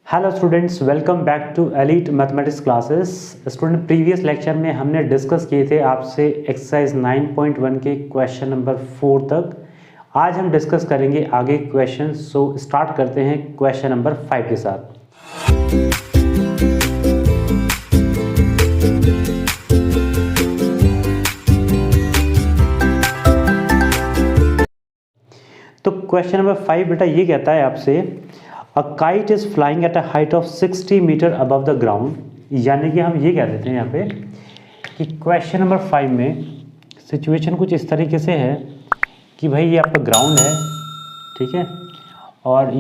Hello students, welcome back to elite mathematics classes. Student, previous lecture में हमने discuss किए थे आपसे एक्सरसाइज 9.1 के क्वेश्चन नंबर 4 तक। आज हम डिस्कस करेंगे आगे क्वेश्चन। सो स्टार्ट करते हैं क्वेश्चन नंबर 5 के साथ। तो क्वेश्चन नंबर 5 बेटा ये कहता है आपसे, a kite is flying at a height of 60 metre above the ground. यानी कि हम ये कह देते हैं यहाँ पे कि क्वेश्चन नंबर 5 में सिचुएशन कुछ इस तरीके से है कि भाई ये आपका ग्राउंड है, ठीक है, और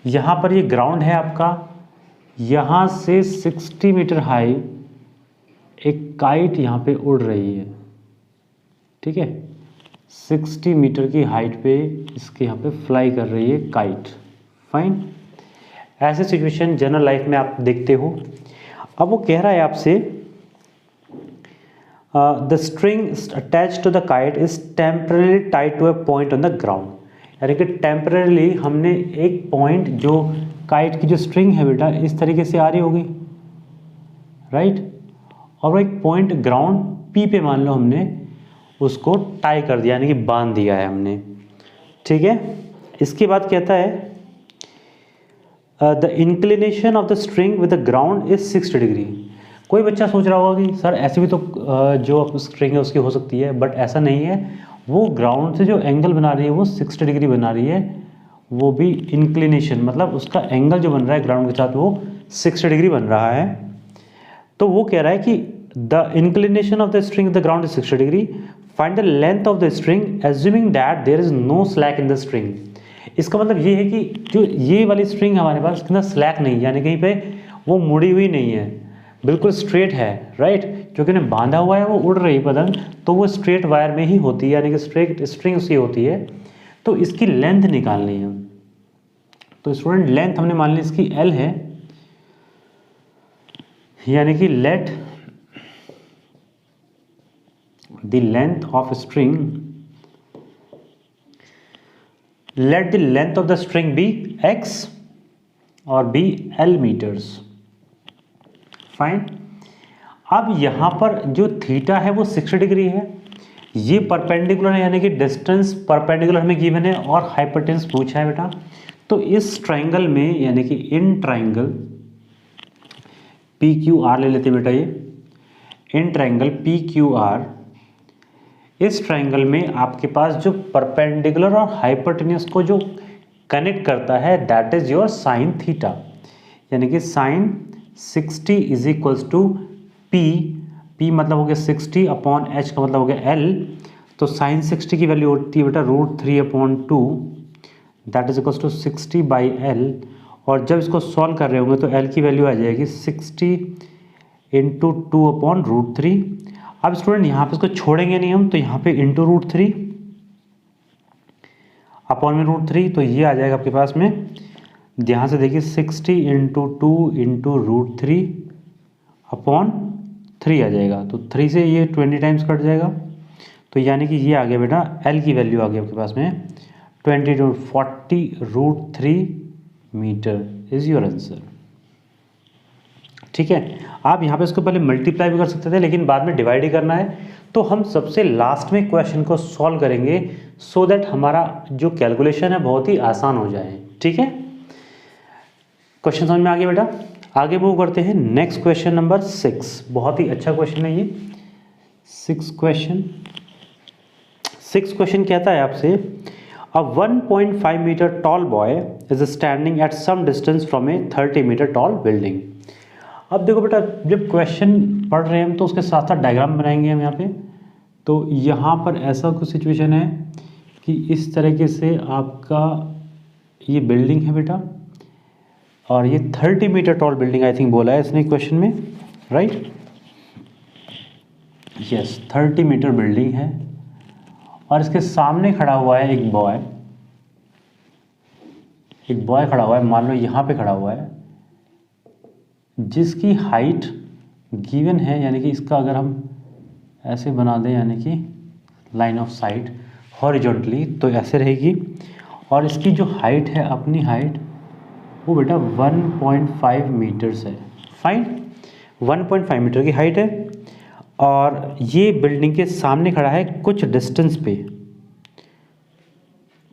यहाँ पर ये ग्राउंड है आपका। यहाँ से 60 मीटर हाई एक काइट यहाँ पे उड़ रही है, ठीक है। 60 मीटर की हाइट पे इसके यहाँ पे फ्लाई कर रही है काइट। फाइन, ऐसे सिचुएशन जनरल लाइफ में आप देखते हो। अब वो कह रहा है आपसे, the string attach to the kite is temporarily tied to a point on the ground. यानी कि टेम्परली हमने एक पॉइंट, जो काइट की जो स्ट्रिंग है बेटा इस तरीके से आ रही होगी, राइट, और वो एक पॉइंट ग्राउंड पी पे मान लो हमने उसको टाई कर दिया, यानी कि बांध दिया है हमने, ठीक है। इसके बाद कहता है the inclination of the string with the ground is 60 degree. कोई बच्चा सोच रहा होगा कि सर ऐसे भी तो जो स्ट्रिंग है उसकी हो सकती है, बट ऐसा नहीं है। वो ग्राउंड से जो एंगल बना रही है वो 60 डिग्री बना रही है, वो भी इंक्लिनेशन, मतलब उसका एंगल जो बन रहा है ग्राउंड के साथ वो 60 डिग्री बन रहा है। तो वो कह रहा है कि the inclination of the string the ground is 60 degree, find the length of the string assuming that there is no slack in the string. इसका मतलब ये है कि जो ये वाली स्ट्रिंग हमारे पास इसके अंदर स्लैक नहीं है, यानी कहीं पे वो मुड़ी हुई नहीं है, बिल्कुल स्ट्रेट है, राइट। क्योंकि उन्हें बांधा हुआ है, वो उड़ रही पतंग, तो वो स्ट्रेट वायर में ही होती है, यानी कि स्ट्रेट स्ट्रिंग उसकी होती है। तो इसकी लेंथ निकालनी है। तो स्टूडेंट, लेंथ हमने मान ली इसकी L है, यानी कि let the length of string, let the length of the string be x और be L meters। फाइन। अब यहाँ पर जो थीटा है वो 60 डिग्री है, ये परपेंडिकुलर है, यानी कि डिस्टेंस परपेंडिकुलर हमें गिवन है और हाइपोटेन्यूस पूछा है बेटा। तो इस ट्राइंगल में, यानी कि in triangle P Q R ले लेते बेटा, ये in triangle P Q R, इस ट्राइंगल में आपके पास जो परपेंडिकुलर और हाइपोटेन्यूस को जो कनेक्ट करता है that is your sine theta. यानी कि sine 60 is equals to P मतलब हो गया 60 अपॉन एच का मतलब हो गया L। तो साइन 60 की वैल्यू होती है बेटा √3/2, that is equals to 60 by L। और जब इसको सॉल्व कर रहे होंगे तो L की वैल्यू आ जाएगी 60 इंटू 2/√3। अब स्टूडेंट यहाँ पे इसको छोड़ेंगे नहीं हम, तो यहाँ पे इंटू √3 अपॉन में √3, तो ये आ जाएगा आपके पास में, यहाँ से देखिए 60 इंटू 2 इंटू √3 अपॉन 3 आ जाएगा। तो 3 से ये 20 टाइम्स कट जाएगा, तो यानी कि ये आ गया बेटा L की वैल्यू आ गई आपके पास में 20 to 40√3 metre is your answer, ठीक है। आप यहाँ पे इसको पहले मल्टीप्लाई भी कर सकते थे, लेकिन बाद में डिवाइड ही करना है, तो हम सबसे लास्ट में क्वेश्चन को सॉल्व करेंगे सो दैट हमारा जो कैलकुलेशन है बहुत ही आसान हो जाए, ठीक है। क्वेश्चन समझ में आ गया बेटा। आगे मूव करते हैं नेक्स्ट क्वेश्चन नंबर 6। बहुत ही अच्छा क्वेश्चन है ये 6 क्वेश्चन कहता है आपसे, a 1.5 metre tall boy is standing at some distance from a 30 metre tall building. अब देखो बेटा, जब क्वेश्चन पढ़ रहे हैं हम तो उसके साथ साथ डायग्राम बनाएंगे हम यहाँ पे। तो यहाँ पर ऐसा कुछ सिचुएशन है कि इस तरीके से आपका ये बिल्डिंग है बेटा, और ये 30 metre tall building I think बोला है इसने क्वेश्चन में, राइट। यस, 30 मीटर बिल्डिंग है, और इसके सामने खड़ा हुआ है एक बॉय खड़ा हुआ है, मान लो यहाँ पे खड़ा हुआ है, जिसकी हाइट गिवन है, यानी कि इसका अगर हम ऐसे बना दें, यानी कि लाइन ऑफ साइट हॉरिजॉन्टली, तो ऐसे रहेगी। और इसकी जो हाइट है, अपनी हाइट वो बेटा 1.5 मीटर्स है। फाइन, 1.5 मीटर की हाइट है और ये बिल्डिंग के सामने खड़ा है कुछ डिस्टेंस पे,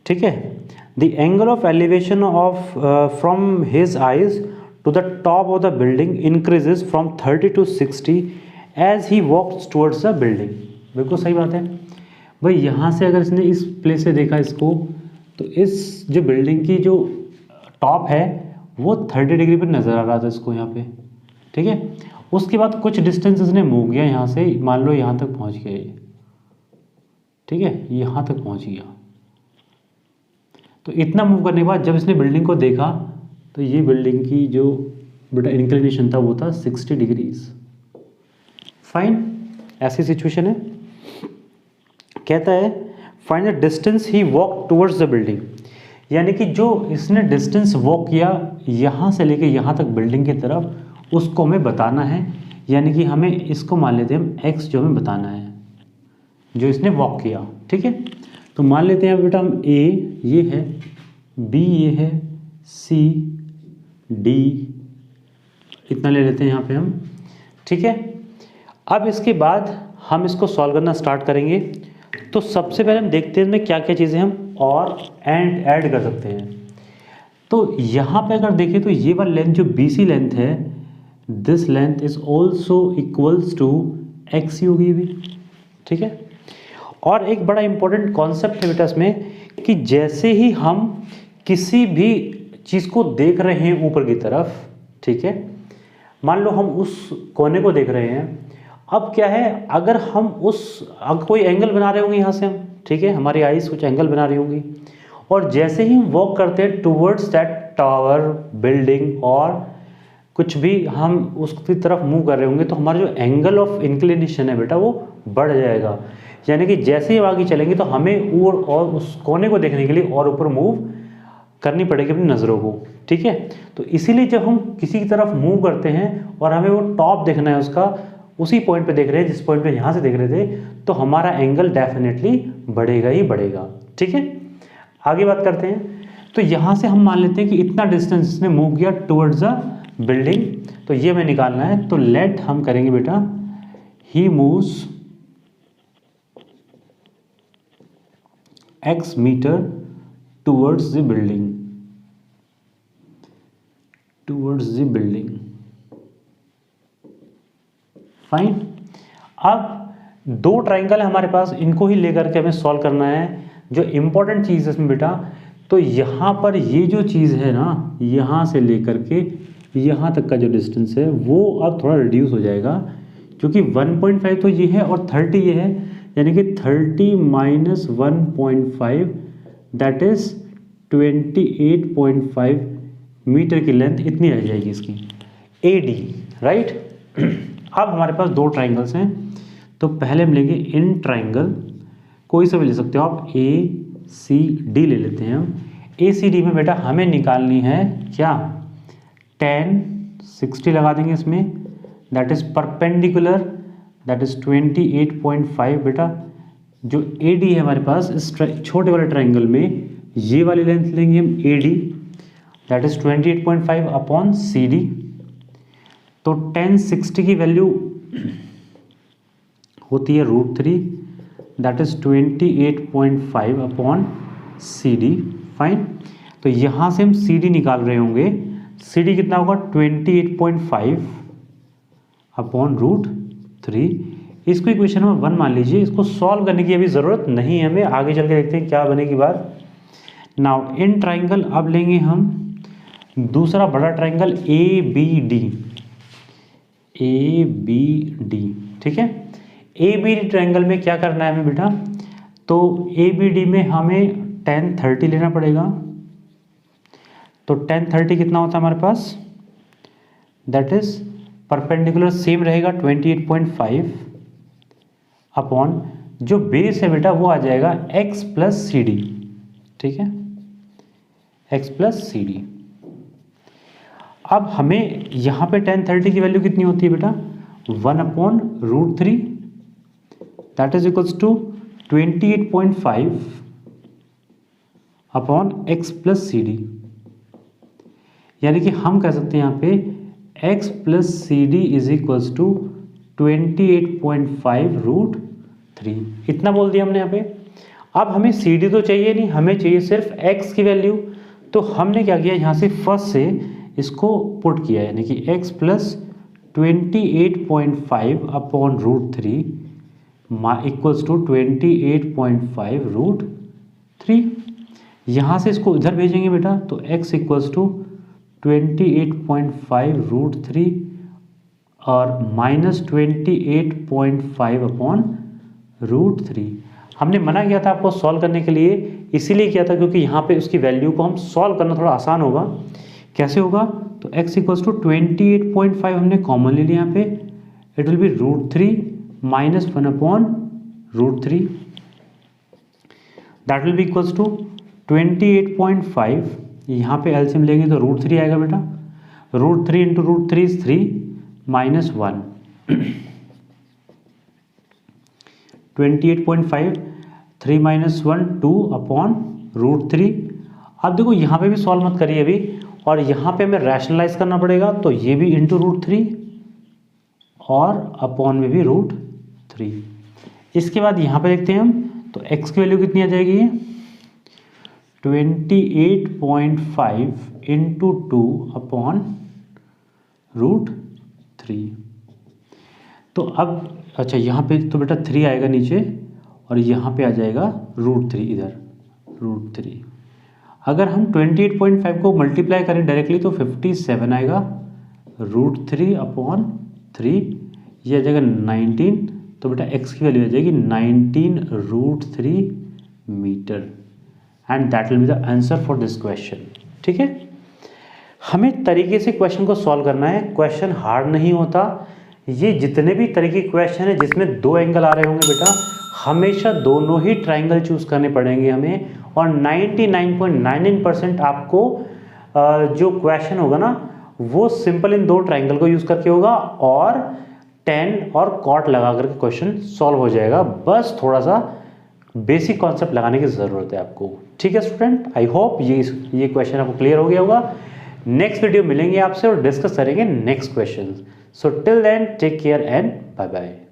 ठीक है। The angle of elevation of from his eyes to the top of the building increases from 30 to 60 as he walks towards the building. बिल्कुल सही बात है भाई, यहाँ से अगर इसने इस प्लेस से देखा इसको, तो इस जो बिल्डिंग की जो टॉप है वो 30 डिग्री पर नज़र आ रहा था इसको यहाँ पे, ठीक है। उसके बाद कुछ डिस्टेंस इसने मूव किया यहाँ से, मान लो यहाँ तक पहुँच गया ये, ठीक है, यहाँ तक पहुँच गया। तो इतना मूव करने के बाद जब इसने बिल्डिंग को देखा तो ये बिल्डिंग की जो बेटा इंक्लिनेशन था वो था 60 डिग्रीज। फाइन, ऐसी सिचुएशन है। कहता है find the distance he walk towards the building, यानी कि जो इसने डिस्टेंस वॉक किया यहाँ से लेके यहाँ तक बिल्डिंग की तरफ, उसको हमें बताना है। यानी कि हमें इसको मान लेते हैं हम x, जो हमें बताना है जो इसने वॉक किया, ठीक है। तो मान लेते हैं बेटा हम a ये है, b ये है, c d इतना ले लेते हैं यहाँ पे हम, ठीक है। अब इसके बाद हम इसको सॉल्व करना स्टार्ट करेंगे। तो सबसे पहले हम देखते हैं इसमें क्या क्या चीज़ें हम और एंड ऐड कर सकते हैं। तो यहाँ पे अगर देखें तो ये वाला लेंथ जो BC लेंथ है, this length is also equals to x होगी भी, ठीक है। और एक बड़ा इंपॉर्टेंट कॉन्सेप्ट है बेटा इसमें कि जैसे ही हम किसी भी चीज़ को देख रहे हैं ऊपर की तरफ, ठीक है, मान लो हम उस कोने को देख रहे हैं। अब क्या है, अगर हम अगर कोई एंगल बना रहे होंगे यहाँ से हम, ठीक है, हमारी आईज कुछ एंगल बना रही होंगी, और जैसे ही हम वॉक करते हैं टूवर्ड्स दैट टावर, बिल्डिंग और कुछ भी हम उसकी तरफ मूव कर रहे होंगे, तो हमारा जो एंगल ऑफ इंक्लिनेशन है बेटा वो बढ़ जाएगा। यानी कि जैसे ही आगे चलेंगे तो हमें और उस कोने को देखने के लिए और ऊपर मूव करनी पड़ेगी अपनी नज़रों को, ठीक है। तो इसीलिए जब हम किसी की तरफ मूव करते हैं और हमें वो टॉप देखना है उसका, उसी पॉइंट पे देख रहे हैं जिस पॉइंट पे यहाँ से देख रहे थे, तो हमारा एंगल डेफिनेटली बढ़ेगा ही बढ़ेगा, ठीक है। आगे बात करते हैं। तो यहाँ से हम मान लेते हैं कि इतना डिस्टेंस ने मूव किया टुवर्ड्स द बिल्डिंग, तो ये हमें निकालना है। तो लेट हम करेंगे बेटा he moves x metre towards the building, towards the building. Fine. अब दो ट्राइंगल है हमारे पास, इनको ही लेकर के हमें सॉल्व करना है। जो इंपॉर्टेंट चीज़ है इसमें बेटा, तो यहाँ पर ये जो चीज़ है ना, यहाँ से लेकर के यहाँ तक का जो डिस्टेंस है वो अब थोड़ा रिड्यूस हो जाएगा, क्योंकि 1.5 तो ये है और 30 ये है, यानी कि 30 माइनस 1.5 दैट इज 28.5 मीटर की लेंथ इतनी रह जाएगी इसकी, AD, राइट। अब हमारे पास दो ट्राइंगल्स हैं, तो पहले हम लेंगे इन ट्राइंगल, कोई सा भी ले सकते हो आप, ACD ले लेते हैं हम। ACD में बेटा हमें निकालनी है क्या, tan 60 लगा देंगे इसमें, that is perpendicular, that is 28.5 बेटा। जो AD है हमारे पास इस छोटे वाले ट्राइंगल में, ये वाली लेंथ लेंगे हम AD, that is 28.5 upon CD। तो tan 60 की वैल्यू होती है √3, that is 28.5 upon CD। Fine. तो यहाँ से हम CD निकाल रहे होंगे, CD कितना होगा 28.5 अपॉन √3। इसको इक्वेशन नंबर 1 मान लीजिए। इसको सॉल्व करने की अभी ज़रूरत नहीं है हमें, आगे चल के देखते हैं क्या बनेगी बात। नाउ इन ट्राइंगल अब लेंगे हम दूसरा बड़ा ट्राइंगल ABD, ठीक है। ABD ट्राइंगल में क्या करना है हमें बेटा, तो ABD में हमें tan 30 लेना पड़ेगा। तो tan 30 कितना होता है हमारे पास, दैट इज परपेंडिकुलर सेम रहेगा 28.5 अपॉन जो बेस है बेटा वो आ जाएगा x प्लस CD, ठीक है, x प्लस CD। अब हमें यहाँ पे tan 30 की वैल्यू कितनी होती है बेटा, 1 upon √3, that is equals to 28.5 upon x plus CD। यानी कि हम कह सकते हैं यहाँ पे x plus C D is equals to 28.5√3, इतना बोल दिया हमने यहाँ पे। अब हमें सी डी तो चाहिए नहीं, हमें चाहिए सिर्फ x की वैल्यू। तो हमने क्या किया, यहाँ से फर्स्ट से इसको पुट किया, यानी कि x प्लस 28.5/√3 इक्वल्स टू 28.5√3। यहाँ से इसको इधर भेजेंगे बेटा, तो x इक्वल्स टू 28.5√3 और -28.5/√3। हमने मना किया था आपको सॉल्व करने के लिए, इसीलिए किया था क्योंकि यहाँ पे उसकी वैल्यू को हम सॉल्व करना थोड़ा आसान होगा। कैसे होगा, तो x इक्वल्स टू 28.5 हमने कॉमन ले लिया यहाँ पे, it will be √3 - 1/√3, that will be equals to 28.5, यहाँ पे एलसीएम लेंगे तो √3 आएगा बेटा, √3 × √3 इज 3 - 1 28.5 3 - 1 2/√3। अब देखो यहाँ पे भी सॉल्व मत करिए अभी, और यहाँ पे हमें रैशनलाइज करना पड़ेगा, तो ये भी इंटू √3 और अपॉन में भी √3। इसके बाद यहाँ पे देखते हैं हम, तो x की वैल्यू कितनी आ जाएगी, 28.5 × 2/√3। तो अब अच्छा यहाँ पे तो बेटा 3 आएगा नीचे, और यहाँ पे आ जाएगा √3 इधर, √3। अगर हम 28.5 को मल्टीप्लाई करें डायरेक्टली तो 57 आएगा, √3/3, ये आ जाएगा 19, तो बेटा x की वैल्यू आ जाएगी 19√3 metre, and that will be the answer for this question. ठीक है, हमें तरीके से क्वेश्चन को सॉल्व करना है, क्वेश्चन हार्ड नहीं होता। ये जितने भी तरीके क्वेश्चन है जिसमें 2 एंगल आ रहे होंगे बेटा, हमेशा दोनों ही ट्राइंगल चूज करने पड़ेंगे हमें, और 99.99% आपको जो क्वेश्चन होगा ना वो सिंपल इन 2 ट्राइंगल को यूज करके होगा, और 10 और कॉट लगा करके क्वेश्चन सॉल्व हो जाएगा। बस थोड़ा सा बेसिक कॉन्सेप्ट लगाने की ज़रूरत है आपको। ठीक है स्टूडेंट, आई होप ये क्वेश्चन आपको क्लियर हो गया होगा। नेक्स्ट वीडियो मिलेंगे आपसे और डिस्कस करेंगे next question. So till then take care and bye bye.